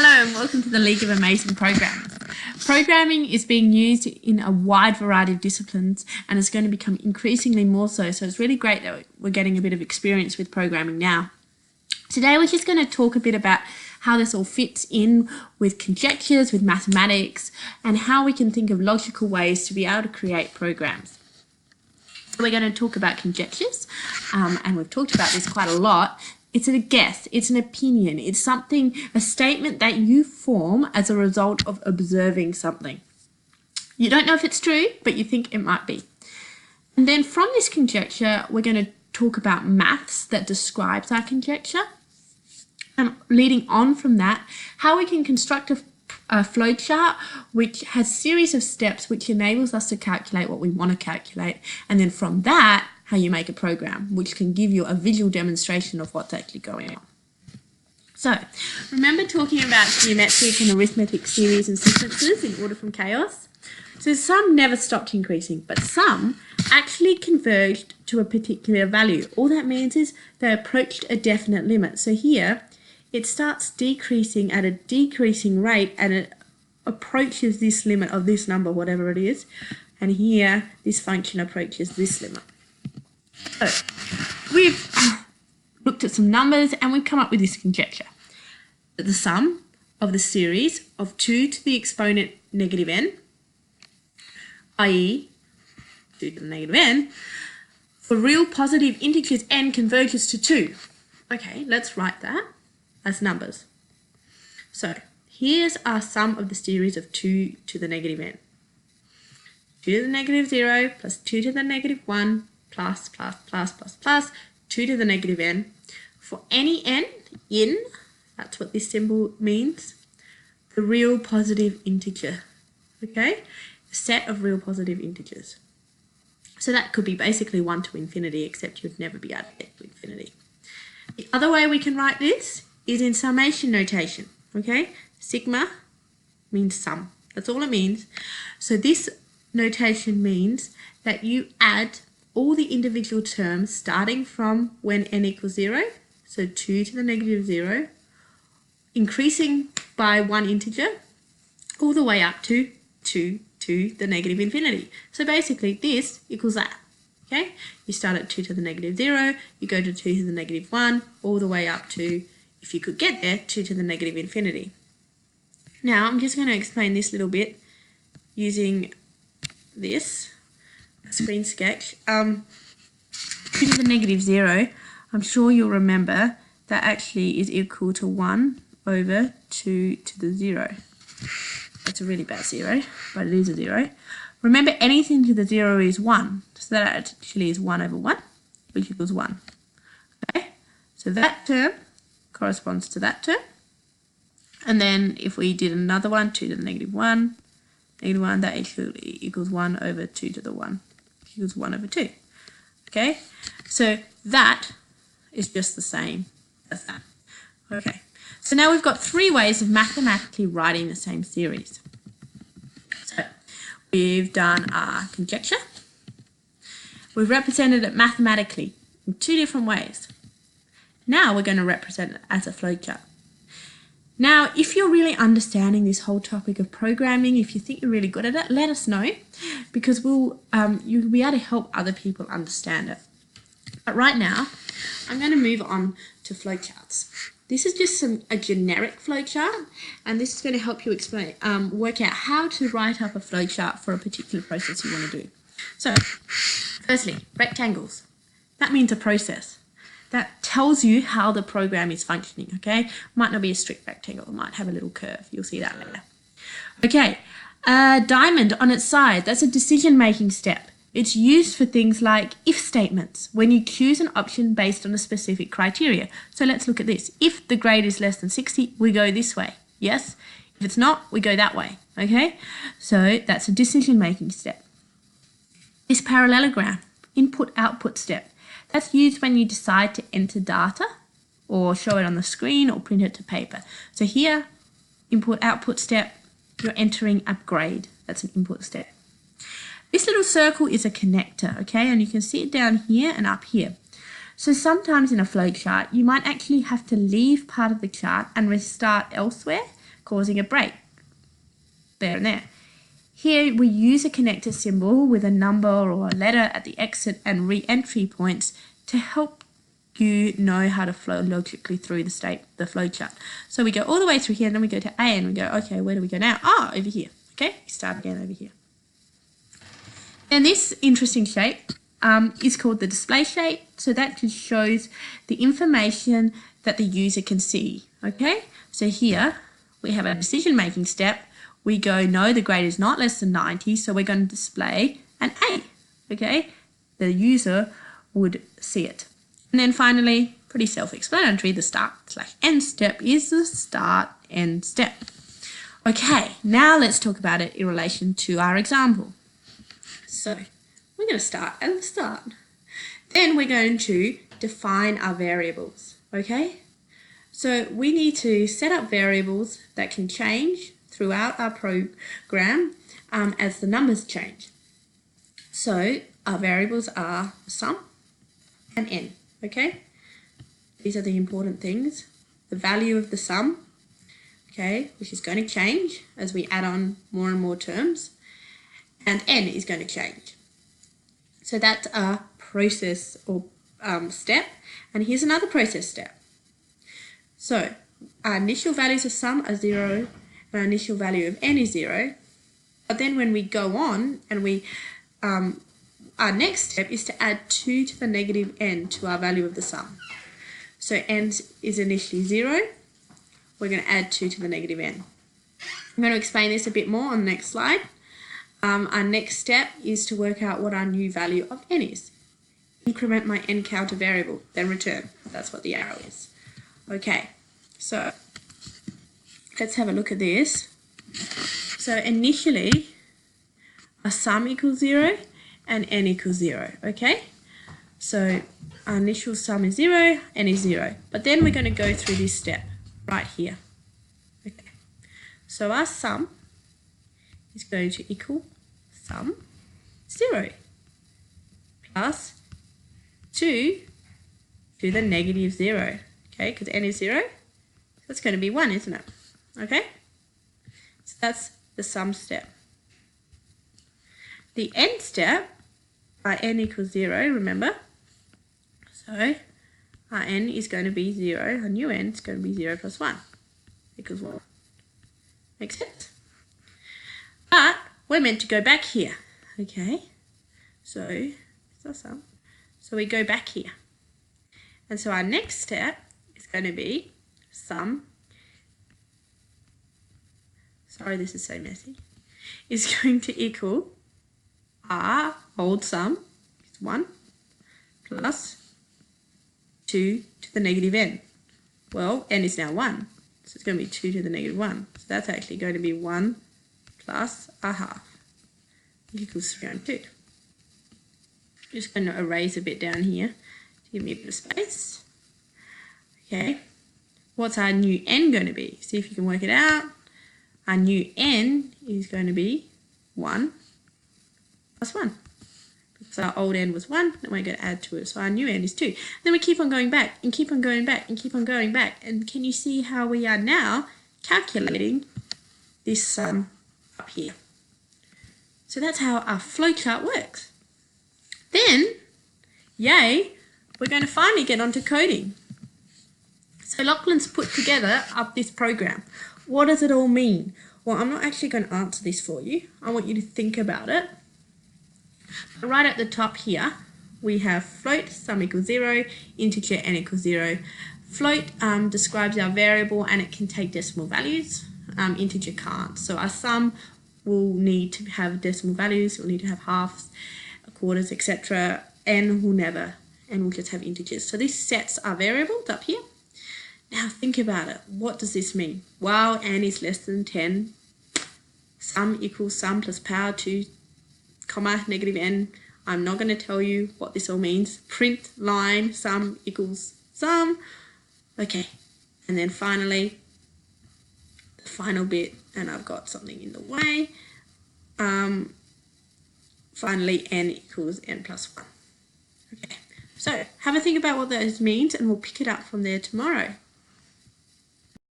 Hello and welcome to the League of Amazing Programmers. Programming is being used in a wide variety of disciplines and is going to become increasingly more so. So it's really great that we're getting a bit of experience with programming now. Today we're just going to talk a bit about how this all fits in with conjectures, with mathematics, and how we can think of logical ways to be able to create programs. So we're going to talk about conjectures, and we've talked about this quite a lot. It's a guess, it's an opinion, it's something, a statement that you form as a result of observing something. You don't know if it's true, but you think it might be. And then from this conjecture, we're going to talk about maths that describes our conjecture. And leading on from that, how we can construct a flowchart which has a series of steps which enables us to calculate what we want to calculate. And then from that, how you make a program, which can give you a visual demonstration of what's actually going on. So, remember talking about geometric and arithmetic series and sequences in order from chaos? So some never stopped increasing, but some actually converged to a particular value. All that means is they approached a definite limit. So here, it starts decreasing at a decreasing rate and it approaches this limit of this number, whatever it is. And here, this function approaches this limit. So we've looked at some numbers and we've come up with this conjecture. That the sum of the series of 2 to the exponent negative n, i.e. 2 to the negative n, for real positive integers n converges to 2. Okay, let's write that as numbers. So here's our sum of the series of 2 to the negative n. 2 to the negative 0 plus 2 to the negative 1 plus 2 to the negative n. For any n in, that's what this symbol means, the real positive integer, okay? A set of real positive integers. So that could be basically 1 to infinity, except you'd never be able to get to infinity. The other way we can write this is in summation notation, okay? Sigma means sum. That's all it means. So this notation means that you add all the individual terms starting from when n equals 0, so 2 to the negative 0, increasing by one integer, all the way up to 2 to the negative infinity. So basically this equals that, okay? You start at 2 to the negative 0, you go to 2 to the negative 1, all the way up to, if you could get there, 2 to the negative infinity. Now I'm just going to explain this little bit using this screen sketch. 2 to the negative 0, I'm sure you'll remember that actually is equal to 1 over 2 to the 0. That's a really bad 0, but it is a 0. Remember, anything to the 0 is 1, so that actually is 1 over 1, which equals 1. Okay, so that term corresponds to that term. And then if we did another one, 2 to the negative 1, that actually equals 1 over 2 to the 1. Equals 1 over 2. Okay, so that is just the same as that. Okay, so now we've got 3 ways of mathematically writing the same series. So we've done our conjecture. We've represented it mathematically in 2 different ways. Now we're going to represent it as a flowchart. Now, if you're really understanding this whole topic of programming, if you think you're really good at it, let us know, because you'll be able to help other people understand it. But right now, I'm going to move on to flowcharts. This is just a generic flowchart, and this is going to help you explain, work out how to write up a flowchart for a particular process you want to do. So, firstly, rectangles. That means a process. That tells you how the program is functioning, okay? Might not be a strict rectangle, it might have a little curve. You'll see that later. Okay, a diamond on its side, that's a decision-making step. It's used for things like if statements, when you choose an option based on a specific criteria. So let's look at this. If the grade is less than 60, we go this way, yes? If it's not, we go that way, okay? So that's a decision-making step. This parallelogram, input-output step. That's used when you decide to enter data or show it on the screen or print it to paper. So here, input-output step, you're entering a grade. That's an input step. This little circle is a connector, okay? And you can see it down here and up here. So sometimes in a flowchart, you might actually have to leave part of the chart and restart elsewhere causing a break there and there. Here we use a connector symbol with a number or a letter at the exit and re-entry points to help you know how to flow logically through the flowchart. So we go all the way through here, and then we go to A, and we go, okay, where do we go now? Ah, over here. Okay, we start again over here. And this interesting shape is called the display shape. So that just shows the information that the user can see. Okay, so here we have a decision-making step. We go, no, the grade is not less than 90, so we're going to display an A. Okay, the user would see it. And then finally, pretty self-explanatory, the start/end step is the start/end step. Okay, now let's talk about it in relation to our example. So we're going to start at the start. Then we're going to define our variables, okay? So we need to set up variables that can change throughout our program as the numbers change. So our variables are sum and n, okay? These are the important things. The value of the sum, okay, which is going to change as we add on more and more terms, and n is going to change. So that's a process or step, and here's another process step. So our initial values of sum are 0, and our initial value of n is 0, but then when we go on and we our next step is to add 2 to the negative n to our value of the sum. So n is initially 0. We're going to add 2 to the negative n. I'm going to explain this a bit more on the next slide. Our next step is to work out what our new value of n is. Increment my n counter variable, then return. That's what the arrow is. Okay, so let's have a look at this. So initially, our sum equals 0 and n equals 0, okay? So our initial sum is 0, n is 0. But then we're going to go through this step right here. Okay. So our sum is going to equal sum 0 plus 2 to the negative 0, okay? Because n is 0, that's going to be 1, isn't it? Okay? So that's the sum step. The n step, our n equals 0, remember? So our n is going to be 0, our new n is going to be 0 plus 1 equals 1. Makes sense? But we're meant to go back here, okay? So it's our sum. So we go back here. And so our next step is going to be sum, sorry this is so messy, is going to equal our old sum, is 1, plus 2 to the negative n. Well, n is now 1, so it's going to be 2 to the negative 1. So that's actually going to be 1 plus a half equals 3 on 2. Just going to erase a bit down here to give me a bit of space. Okay, what's our new n going to be? See if you can work it out. Our new n is going to be 1 plus 1. So our old n was 1, and we're going to add to it. So our new n is 2. Then we keep on going back and keep on going back and keep on going back. And can you see how we are now calculating this sum up here? So that's how our flowchart works. Then, yay, we're going to finally get onto coding. So Lachlan's put together up this program. What does it all mean? Well, I'm not actually going to answer this for you. I want you to think about it. Right at the top here, we have float, sum equals 0, integer n equals 0. Float describes our variable and it can take decimal values. Integer can't. So our sum will need to have decimal values, we'll need to have halves, quarters, etc. N will never, and we'll just have integers. So this sets our variables up here. Now think about it. What does this mean? While n is less than 10, sum equals sum plus power 2, comma, negative n. I'm not going to tell you what this all means. Print line, sum equals sum. Okay, and then finally, the final bit, and I've got something in the way. Finally, n equals n plus 1. Okay, so have a think about what that means, and we'll pick it up from there tomorrow.